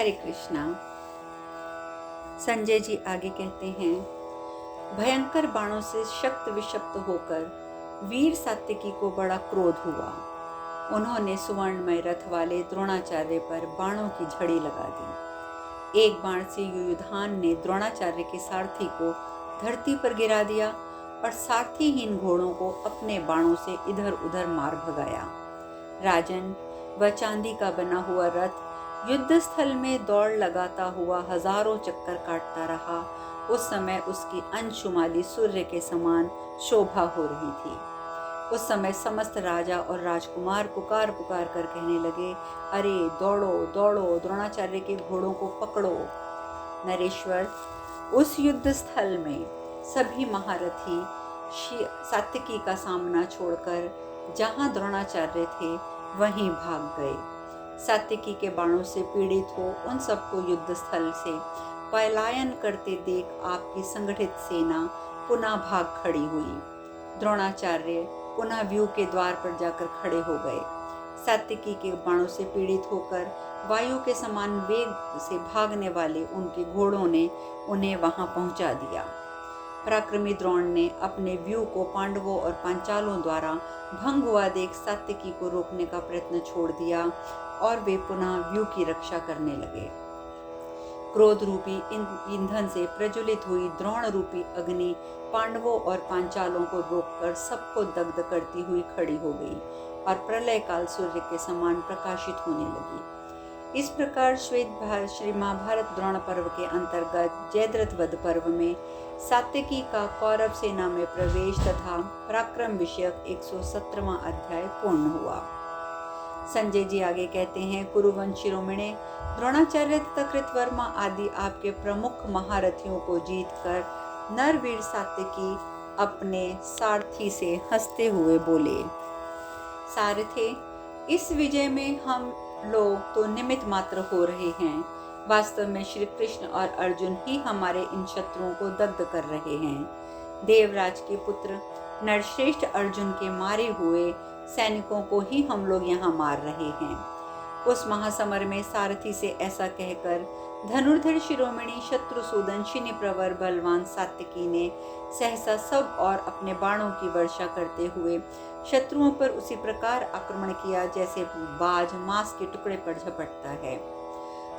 हरे कृष्णा। संजय जी आगे कहते हैं, भयंकर बाणों से शक्त विषप्त होकर वीर सात्यकी को बड़ा क्रोध हुआ। उन्होंने सुवर्णमय रथ वाले द्रोणाचार्य पर बाणों की झड़ी लगा दी। एक बाण से युयुधान ने द्रोणाचार्य के सारथी को धरती पर गिरा दिया और सारथीहीन घोड़ों को अपने बाणों से इधर उधर मार भगाया। राजन, वह चांदी का बना हुआ रथ युद्ध स्थल में दौड़ लगाता हुआ हजारों चक्कर काटता रहा। उस समय उसकी अंशुमाली सूर्य के समान शोभा हो रही थी। उस समय समस्त राजा और राजकुमार पुकार पुकार कर कहने लगे, अरे दौड़ो दौड़ो, द्रोणाचार्य के घोड़ों को पकड़ो। नरेश्वर, उस युद्ध स्थल में सभी महारथी सात्यकी का सामना छोड़कर जहां द्रोणाचार्य थे वहीं भाग गए। सात्यकी के बाणों से पीड़ित हो उन सबको युद्ध स्थल से पलायन करते देख आपकी संगठित सेना पुनः भाग खड़ी हुई। द्रोणाचार्य पुनः व्यू के द्वार पर जाकर खड़े हो गए। सात्यकी के बाणों से पीड़ित होकर वायु के समान वेग से भागने वाले उनके घोड़ों ने उन्हें वहां पहुंचा दिया। पराक्रमी द्रोण ने अपने व्यू को पांडवों और पांचालों द्वारा भंग हुआ देख सात्यकी को रोकने का प्रयत्न छोड़ दिया और वे पुनः व्यू की रक्षा करने लगे। क्रोध रूपी ईंधन से प्रज्वलित हुई द्रोण रूपी अग्नि पांडवों और पांचालों को रोककर सबको दग्ध करती हुई खड़ी हो गई और प्रलय काल सूर्य के समान प्रकाशित होने लगी। इस प्रकार श्री महाभारत द्रोण पर्व के अंतर्गत जयद्रथ वध पर्व में सात्यकी का कौरव सेना में प्रवेश तथा पराक्रम विषयक 117वां अध्याय पूर्ण हुआ। संजय जी आगे कहते हैं, कुरुवंश शिरोमणे द्रोणाचार्य तथा कृतवर्मा आदि आपके प्रमुख महारथियों को जीतकर नरवीर सात्यकी अपने सारथी से हंसते हुए बोले, सारथे, इस विजय में हम लोग तो निमित्त मात्र हो रहे हैं। वास्तव में श्री कृष्ण और अर्जुन ही हमारे इन शत्रुओं को दग्ध कर रहे हैं। देवराज के पुत्र नरश्रेष्ठ अर्जुन के मारे हुए सैनिकों को ही हम लोग यहाँ मार रहे हैं। उस महासमर में सारथी से ऐसा कहकर धनुर्धर शिरोमणि शत्रुसूदन शिनि प्रवर बलवान सात्यकी ने सहसा सब और अपने बाणों की वर्षा करते हुए शत्रुओं पर उसी प्रकार आक्रमण किया जैसे बाज मांस के टुकड़े पर झपटता है।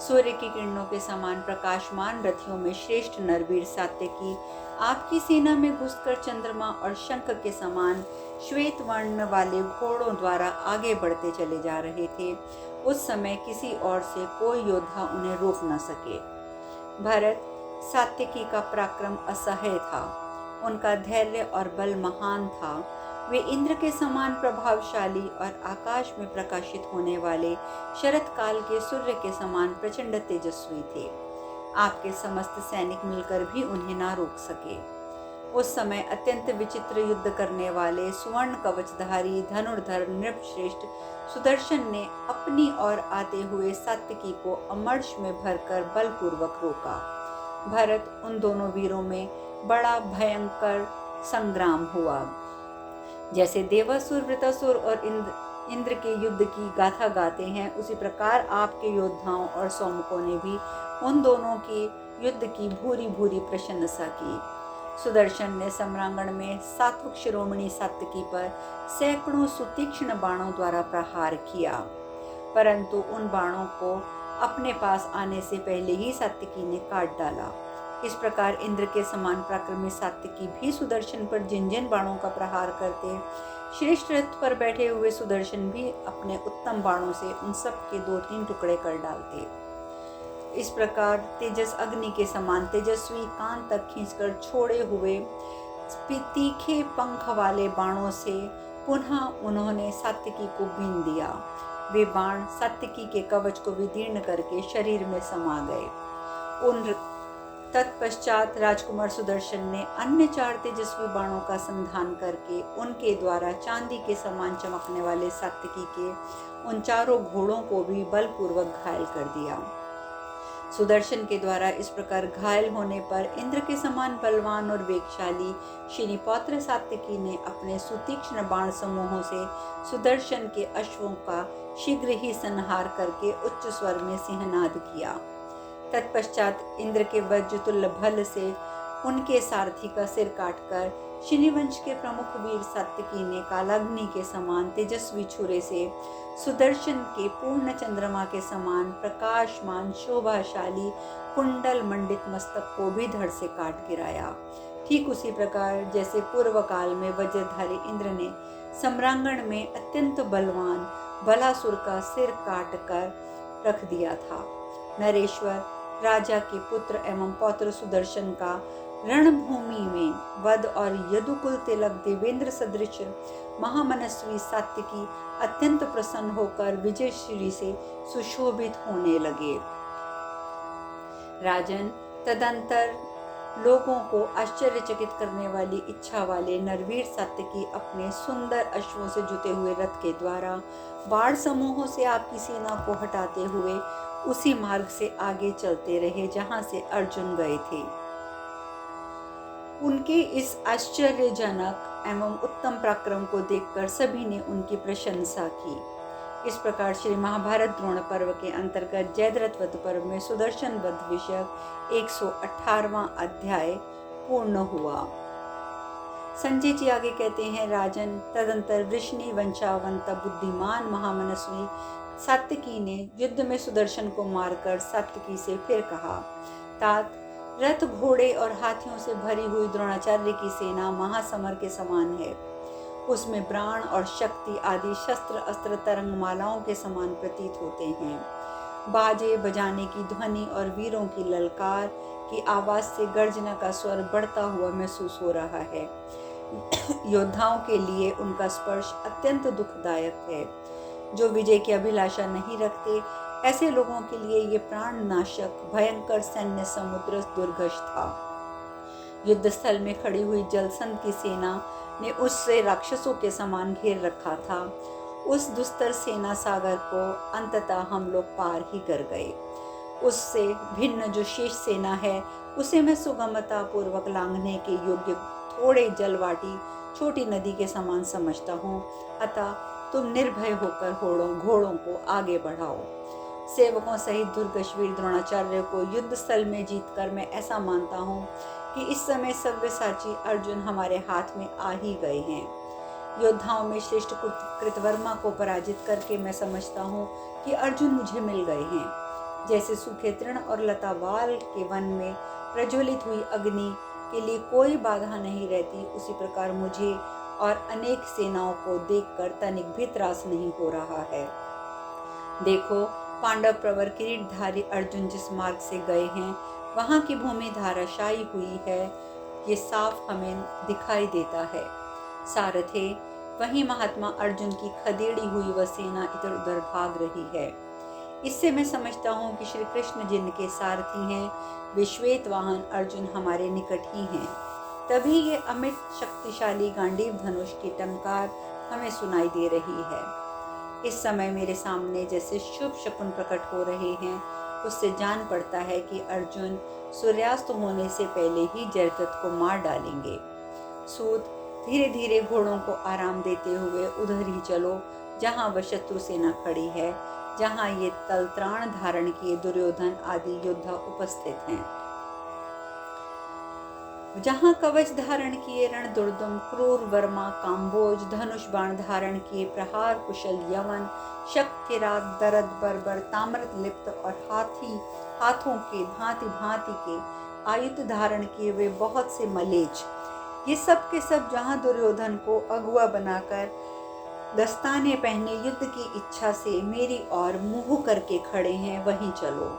सूर्य की किरणों के समान प्रकाशमान रथियों में श्रेष्ठ नरवीर सात्यकी आपकी सेना में घुसकर चंद्रमा और शंख के समान श्वेत वर्ण वाले घोड़ों द्वारा आगे बढ़ते चले जा रहे थे। उस समय किसी और से कोई योद्धा उन्हें रोक न सके। भरत, सात्यकी का पराक्रम असह्य था, उनका धैर्य और बल महान था। वे इंद्र के समान प्रभावशाली और आकाश में प्रकाशित होने वाले शरत काल के सूर्य के समान प्रचंड तेजस्वी थे। आपके समस्त सैनिक मिलकर भी उन्हें ना रोक सके। उस समय अत्यंत विचित्र युद्ध करने वाले सुवर्ण कवचधारी धनुर्धर नृपश्रेष्ठ सुदर्शन ने अपनी ओर आते हुए सात्यकी को अमर्ष में भरकर बलपूर्वक रोका। भरत, उन दोनों वीरों में बड़ा भयंकर संग्राम हुआ। जैसे देवासुर, वृतासुर और इंद्र के युद्ध की गाथा गाते हैं, उसी प्रकार आपके योद्धाओं और सौमकों ने भी उन दोनों की युद्ध की भूरी भूरी प्रशंसा की। सुदर्शन ने सम्रांगण में सात्विक शिरोमणि सात्यकी पर सैकड़ों सुतीक्ष्ण बाणों द्वारा प्रहार किया, परंतु उन बाणों को अपने पास आने से पहले ही सात्यकी ने काट डाला। इस प्रकार इंद्र के समान पराक्रमी सात्यकी भी सुदर्शन पर जिन जिन बाणों का प्रहार करते, श्रेष्ठ रथ पर बैठे हुए सुदर्शन भी अपने उत्तम बाणों से उन सब के 2-3 टुकड़े कर डालते। इस प्रकार तेजस अग्नि के समान तेजस्वी कान तक खींचकर छोड़े हुए तीखे पंख वाले बाणों से पुनः उन्होंने सात्यकी को बीन दिया। वे बाण सात्यकी के कवच को विदीर्ण करके शरीर में समा गए। उन तत्पश्चात राजकुमार सुदर्शन ने अन्य 4 तेजस्वी बाणों का संधान करके उनके द्वारा चांदी के समान चमकने वाले सात्यकी के उन 4 घोड़ों को भी बलपूर्वक घायल कर दिया। सुदर्शन के द्वारा इस प्रकार घायल होने पर इंद्र के समान बलवान और वेगशाली श्री पौत्र सात्विकी ने अपने सुतीक्ष्ण बाण समूहों से सुदर्शन के अश्वों का शीघ्र ही संहार करके उच्च स्वर में सिंहनाद किया। तत्पश्चात इंद्र के वज्रतुल्य बल से उनके सारथी का सिर काटकर शिनिवंश के प्रमुख वीर सात्विकी ने कालाग्नि के समान तेजस्वी छुरे से सुदर्शन के पूर्ण चंद्रमा के समान प्रकाशमान शोभाशाली कुंडल मंडित मस्तक को भी धड़ से काट गिराया। ठीक उसी प्रकार जैसे पूर्व काल में वज्रधारी इंद्र ने सम्रांगण में अत्यंत बलवान बलासुर का सिर काट कर रख दिया था। नरेश्वर राजा के पुत्र एवं पौत्र सुदर्शन का रणभूमि में वध और यदुकुल तिलक देवेंद्र सदृश महामनस्वी सात्विकी अत्यंत प्रसन्न होकर विजयश्री से सुशोभित होने लगे। राजन, तदंतर लोगों को आश्चर्यचकित करने वाली इच्छा वाले नरवीर सात्विकी अपने सुंदर अश्वों से जुते हुए रथ के द्वारा बाढ़ समूहों से आपकी सेना को हटाते हुए उसी मार्ग से आगे चलते रहे जहां से अर्जुन गए थे। उनके इस आश्चर्यजनक एवं उत्तम पराक्रम को देखकर सभी ने उनकी प्रशंसा की। इस प्रकार श्री महाभारत द्रोण पर्व के अंतर्गत जयद्रथ वध पर्व में सुदर्शन वध विषयक 118वां अध्याय पूर्ण हुआ। संजय जी आगे कहते हैं, राजन, तदंतर वृष्णि वंशावंत बुद्धिमान महामनस्वी सात्विकी ने युद्ध में सुदर्शन को मारकर सात्विकी से फिर कहा, तात, रथ, घोड़े और हाथियों से भरी हुई द्रोणाचार्य की सेना महासमर के समान है। उसमें प्राण और शक्ति आदि शस्त्र अस्त्र तरंगमालाओं के समान प्रतीत होते हैं। बाजे बजाने की ध्वनि और वीरों की ललकार की आवाज से गर्जना का स्वर बढ़ता हुआ महसूस हो रहा है। योद्धाओं के लिए उनका स्पर्श अत्यंत दुखदायक है। जो विजय की अभिलाषा नहीं रखते, ऐसे लोगों के लिए ये प्राण नाशक भयंकर सैन्य समुद्र दुर्गश था। युद्ध स्थल में खड़ी हुई जलसंध की सेना ने उससे राक्षसों के समान घेर रखा था। उस दुस्तर सेना सागर को अंततः हम लोग पार ही कर गए। उससे भिन्न जो शेष सेना है, उसे मैं सुगमता पूर्वक लांघने के योग्य थोड़े जलवाटी छोटी नदी के समान समझता हूँ। अतः तुम निर्भय होकर घोड़ों को आगे बढ़ाओ। सेवकों सहित दुर्गशवीर द्रोणाचार्य को युद्ध स्थल में जीतकर मैं ऐसा मानता हूँ कि इस समय सव्यसाची अर्जुन हमारे हाथ में आ ही गए हैं। योद्धाओं में श्रेष्ठ कृतवर्मा को पराजित करके मैं समझता हूँ कि अर्जुन मुझे मिल गए हैं। जैसे सूखे तृण और लतावाल के वन में प्रज्वलित हुई अग्नि के लिए कोई बाधा नहीं रहती, उसी प्रकार मुझे और अनेक सेनाओं को देखकर तनिक भी त्रास नहीं हो रहा है। देखो, पांडव प्रवर किरीटधारी अर्जुन जिस मार्ग से गए हैं, वहाँ की भूमि धाराशायी हुई है, ये साफ हमें दिखाई देता है। सारथे, वहीं महात्मा अर्जुन की खदेड़ी हुई वह सेना इधर उधर भाग रही है। इससे मैं समझता हूँ कि श्री कृष्ण जिनके सारथी हैं, वे श्वेत वाहन अर्जुन हमारे निकट ही हैं। तभी ये अमित शक्तिशाली गांडीव धनुष की टंकार हमें सुनाई दे रही है। इस समय मेरे सामने जैसे शुभ शकुन प्रकट हो रहे हैं, उससे जान पड़ता है कि अर्जुन सूर्यास्त होने से पहले ही जयद्रथ को मार डालेंगे। सूत, धीरे धीरे घोड़ों को आराम देते हुए उधर ही चलो जहाँ वह शत्रु सेना खड़ी है, जहाँ ये तलत्राण धारण किए दुर्योधन आदि योद्धा उपस्थित हैं। जहाँ कवच धारण किए रण दुर्दम क्रूर वर्मा काम्भोज, धनुष बाण धारण किए प्रहार कुशल यवन, शक्तिराग दरद बर्बर ताम्रत लिप्त और हाथों के भांति भांति के आयुध धारण किए हुए बहुत से मलेच, ये सब के सब जहाँ दुर्योधन को अगुआ बनाकर दस्ताने पहने युद्ध की इच्छा से मेरी ओर मुँह करके खड़े हैं, वहीं चलो।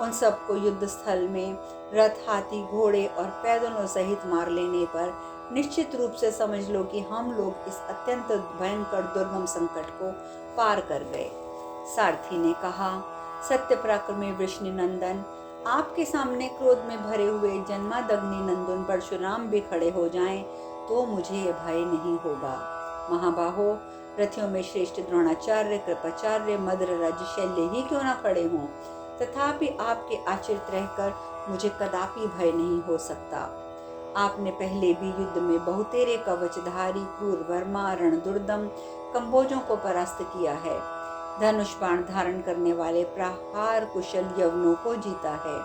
उन सबको युद्ध स्थल में रथ, हाथी, घोड़े और पैदलों सहित मार लेने पर निश्चित रूप से समझ लो कि हम लोग इस अत्यंत भयंकर दुर्गम संकट को पार कर गए। सारथी ने कहा, सत्य पराक्रमी वृष्णि नंदन, आपके सामने क्रोध में भरे हुए जन्मादग्नि नंदन परशुराम भी खड़े हो जाएं तो मुझे ये भय नहीं होगा। महाबाहो, रथियों में श्रेष्ठ द्रोणाचार्य, कृपाचार्य, मद्रराज, शल्य ही क्यों ना खड़े हों, तथापि आपके आश्रित रहकर मुझे कदापि भय नहीं हो सकता। आपने पहले भी युद्ध में बहुतेरे कवचधारी क्रूर वर्मा रणदुर्दम कंबोजों को परास्त किया है। धनुष बाण धारण करने वाले प्रहार कुशल यवनों को जीता है।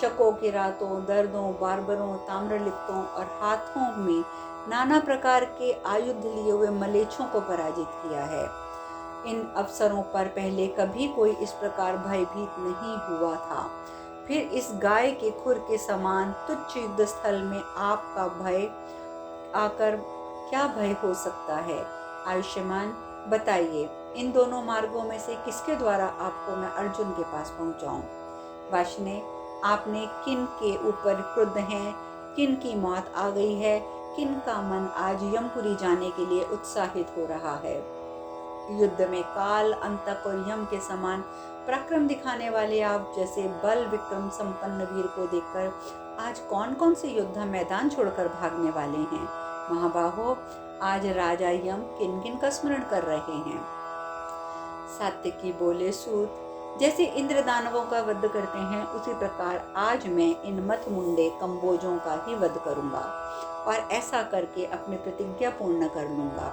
शकों की रातों, दर्दों, बार्बरों, ताम्रलिप्तों और हाथों में नाना प्रकार के आयुध लिए हुए मलेच्छों को पराजित किया है। इन अवसरों पर पहले कभी कोई इस प्रकार भयभीत नहीं हुआ था। फिर इस गाय के खुर के समान तुच्छ युद्ध स्थल में आपका भय आकर क्या भय हो सकता है? आयुष्मान, बताइए, इन दोनों मार्गों में से किसके द्वारा आपको मैं अर्जुन के पास पहुंचाऊं? वाशने, आपने किन के ऊपर क्रुद्ध हैं, किन की मौत आ गई है, किन का मन आज यमपुरी जाने के लिए उत्साहित हो रहा है? युद्ध में काल, अंतक और यम के समान पराक्रम दिखाने वाले आप जैसे बल विक्रम संपन्न वीर को देखकर आज कौन कौन से योद्धा मैदान छोड़कर भागने वाले हैं? महाबाहो, आज राजा यम किन किन का स्मरण कर रहे हैं? सात्विकी बोले, सूत, जैसे इंद्र दानवों का वध करते हैं उसी प्रकार आज मैं इन मत मुंडे कंबोजों का ही वध करूंगा और ऐसा करके अपनी प्रतिज्ञा पूर्ण कर लूंगा।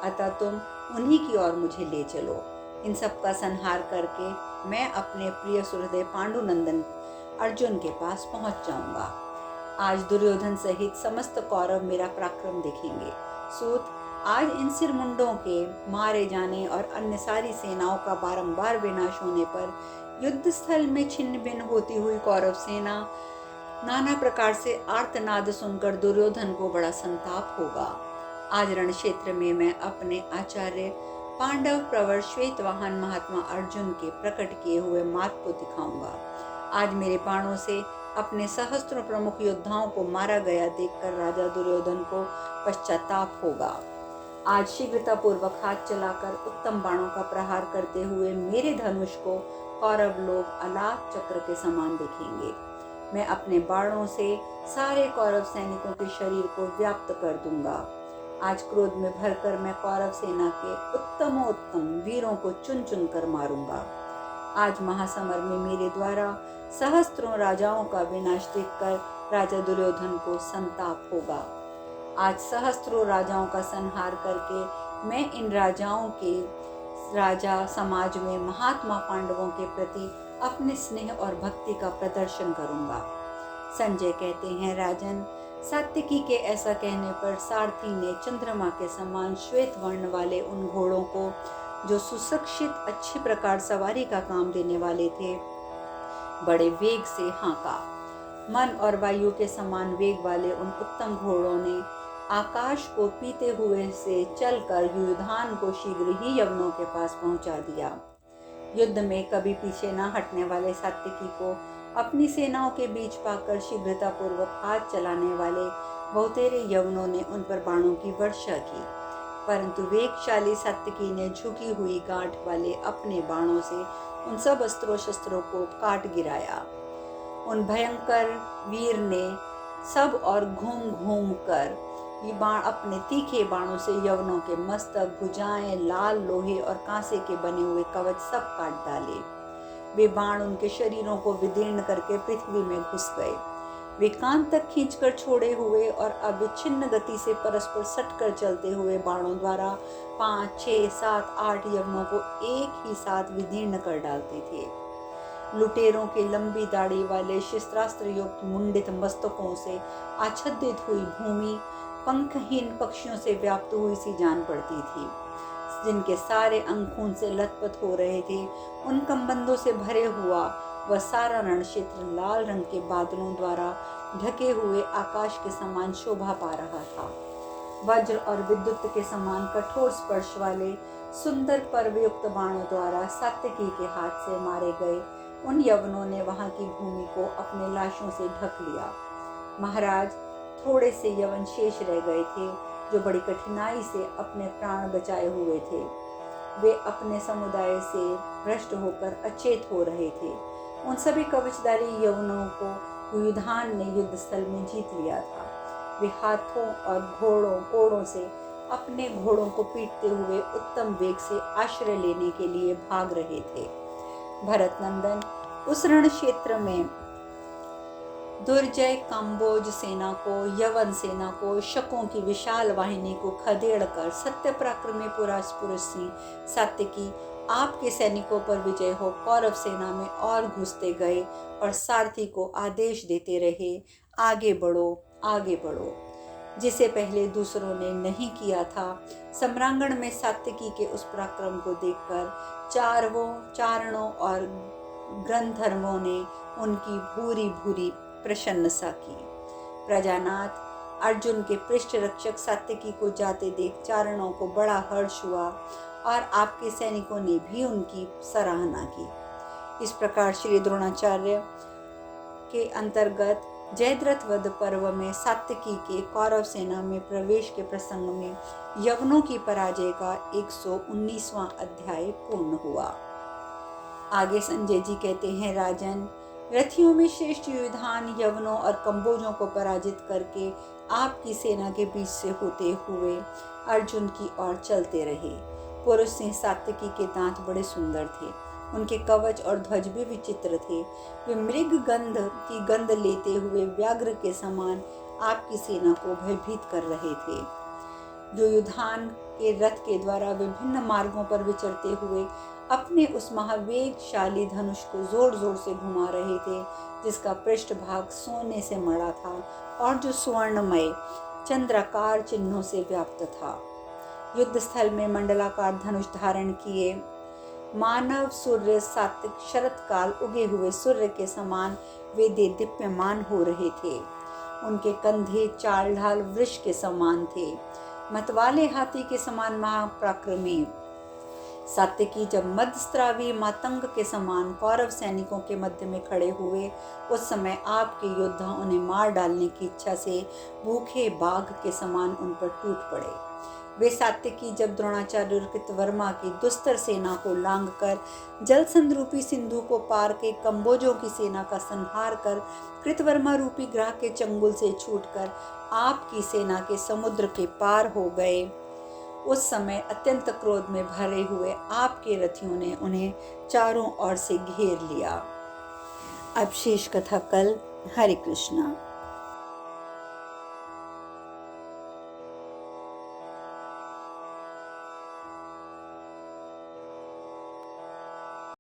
अतः तुम उन्हीं की ओर मुझे ले चलो। इन सब का संहार करके मैं अपने प्रिय सुहृदय पांडुनंदन अर्जुन के पास पहुंच जाऊंगा। आज दुर्योधन सहित समस्त कौरव मेरा पराक्रम देखेंगे। सूत, आज इन सिर मुंडों के मारे जाने और अन्य सारी सेनाओं का बारंबार विनाश होने पर युद्ध स्थल में छिन्न भिन्न होती हुई कौरव सेना नाना प्रकार से आर्तनाद सुनकर दुर्योधन को बड़ा संताप होगा। आज रण क्षेत्र में मैं अपने आचार्य पांडव प्रवर श्वेतवाहन महात्मा अर्जुन के प्रकट किए हुए मार्ग को दिखाऊंगा। आज मेरे बाणों से अपने सहस्त्रों प्रमुख योद्धाओं को मारा गया देखकर राजा दुर्योधन को पश्चाताप होगा। आज शीघ्रता पूर्वक हाथ चलाकर उत्तम बाणों का प्रहार करते हुए मेरे धनुष को कौरव लोग अलाप चक्र के समान देखेंगे। मैं अपने बाणों से सारे कौरव सैनिकों के शरीर को व्याप्त कर दूंगा। आज क्रोध में भरकर मैं कौरव सेना के उत्तमोत्तम वीरों को चुन चुन कर मारूंगा। आज महासमर में मेरे द्वारा सहस्त्रों राजाओं का विनाश देखकर राजा दुर्योधन को संताप होगा। आज सहस्त्रों राजाओं का संहार करके मैं इन राजाओं के राजा समाज में महात्मा पांडवों के प्रति अपने स्नेह और भक्ति का प्रदर्शन करूंगा। संजय कहते हैं, राजन, सात्विकी के ऐसा कहने पर सारथी ने चंद्रमा के समान श्वेत वर्ण वाले उन घोड़ों को, जो सुशिक्षित अच्छी प्रकार सवारी का काम देने वाले थे, बड़े वेग से हाँका। मन और वायु के समान वेग वाले उन उत्तम घोड़ों ने आकाश को पीते हुए से चलकर युधान को शीघ्र ही यवनों के पास पहुंचा दिया। युद्ध में कभी पीछे न हटने वाले सात्विकी को अपनी सेनाओं के बीच पाकर शीघ्रता पूर्वक हाथ चलाने वाले बहुतेरे यवनों ने उन पर बाणों की वर्षा की, परंतु वेगशाली सात्विकी ने झुकी हुई गांठ वाले अपने बाणों से उन सब अस्त्रों शस्त्रों को काट गिराया। उन भयंकर वीर ने सब और घूम घूम कर ये बाण अपने तीखे बाणों से यवनों के मस्तक, भुजाएं, लाल लोहे और कांसे के बने हुए कवच सब काट डाले। वे बाण उनके शरीरों को विदीर्ण करके पृथ्वी में घुस गए। वे कान तक खींचकर छोड़े हुए और अविच्छिन्न गति से परस्पर सटकर चलते हुए बाणों द्वारा 5, 6, 7, 8 यवनों को एक ही साथ विदीर्ण कर डालते थे। लुटेरों के लंबी दाढ़ी वाले शस्त्रास्त्र युक्त मुंडित मस्तकों से आच्छादित हुई भूमि पंखहीन पक्षियों से व्याप्त हुई सी जान पड़ती थी। जिनके सारे अंग खून से लथपथ हो रहे थे, उन कंबंदों से भरे हुआ वह सारा रण क्षेत्र लाल रंग के बादलों द्वारा ढके हुए आकाश के समान शोभा पा रहा था। वज्र और विद्युत के समान कठोर स्पर्श वाले सुंदर पर्वयुक्त बाणों द्वारा सात्विकी के हाथ से मारे गए उन यवनों ने वहां की भूमि को अपने लाशों से ढक लिया। महाराज, थोड़े से यवन शेष रह गए थे जो बड़ी कठिनाई से अपने प्राण बचाए हुए थे। वे अपने समुदाय से भ्रष्ट होकर अचेत हो रहे थे। उन सभी कवचधारी यवनों को युधान ने युद्ध स्थल में जीत लिया था। वे हाथों और कोड़ों से अपने घोड़ों को पीटते हुए उत्तम वेग से आश्रय लेने के लिए भाग रहे थे। भरत नंदन, उस रण क्षेत्र में दुर्जय कंबोज सेना को, यवन सेना को, शकों की विशाल वाहिनी को खदेड़ कर सत्य पराक्रमी पुरुष सिंह सात्यकी आपके सैनिकों पर विजय हो कौरव सेना में और घुसते गए और सारथी को आदेश देते रहे, आगे बढ़ो, आगे बढ़ो, जिसे पहले दूसरों ने नहीं किया था। सम्रांगण में सात्यकी के उस पराक्रम को देखकर चारणों और गंधर्वों ने उनकी भूरी भूरी प्रशंसा की। प्रजानाथ अर्जुन के पृष्ठ रक्षक सात्यकी को जाते देख चारणों को बड़ा हर्ष हुआ और आपके सैनिकों ने भी उनकी सराहना की। इस प्रकार श्री द्रोणाचार्य के अंतर्गत जयद्रथ वध पर्व में सात्यकी के कौरव सेना में प्रवेश के प्रसंग में यवनों की पराजय का 119वां अध्याय पूर्ण हुआ। आगे संजय जी कहते हैं, राजन, रथियों में श्रेष्ठ युधान यवनों और कंबोजों को पराजित करके आपकी सेना के बीच से होते हुए अर्जुन की ओर चलते रहे। पुरुष सिंह सात्यकी के दांत बड़े सुंदर थे, उनके कवच और ध्वज भी विचित्र थे। वे मृग गंध की गंध लेते हुए व्याघ्र के समान आपकी सेना को भयभीत कर रहे थे। जो युधान के रथ के द्वारा विभिन्न मार्गों पर विचरते हुए अपने उस महावेगशाली धनुष को जोर जोर से घुमा रहे थे, जिसका पृष्ठभाग सोने से मढ़ा था और जो स्वर्णमय चंद्राकार चिन्हों से व्याप्त था। युद्ध स्थल में मंडलाकार धनुष धारण किए मानव सूर्य सात्विक शरत काल उगे हुए सूर्य के समान वे दीप्यमान हो रहे थे। उनके कंधे चाल ढाल वृक्ष के समान थे। मतवाले हाथी के समान महापराक्रमी सात्यकी जब मध्यस्त्रावी मातंग के समान कौरव सैनिकों के मध्य में खड़े हुए, उस समय आपके योद्धा उन्हें मार डालने की इच्छा से भूखे बाघ के समान उन पर टूट पड़े। वे सात्यकी जब द्रोणाचार्य और कृतवर्मा की दुस्तर सेना को लांग कर जलसंध रूपी सिंधु को पार के कंबोजों की सेना का संहार कर कृतवर्मा रूपी ग्रह के चंगुल से छूटकर आपकी सेना के समुद्र के पार हो गए, उस समय अत्यंत क्रोध में भरे हुए आपके रथियों ने उन्हें चारों ओर से घेर लिया। अब शेष कथा कल। हरे कृष्णा।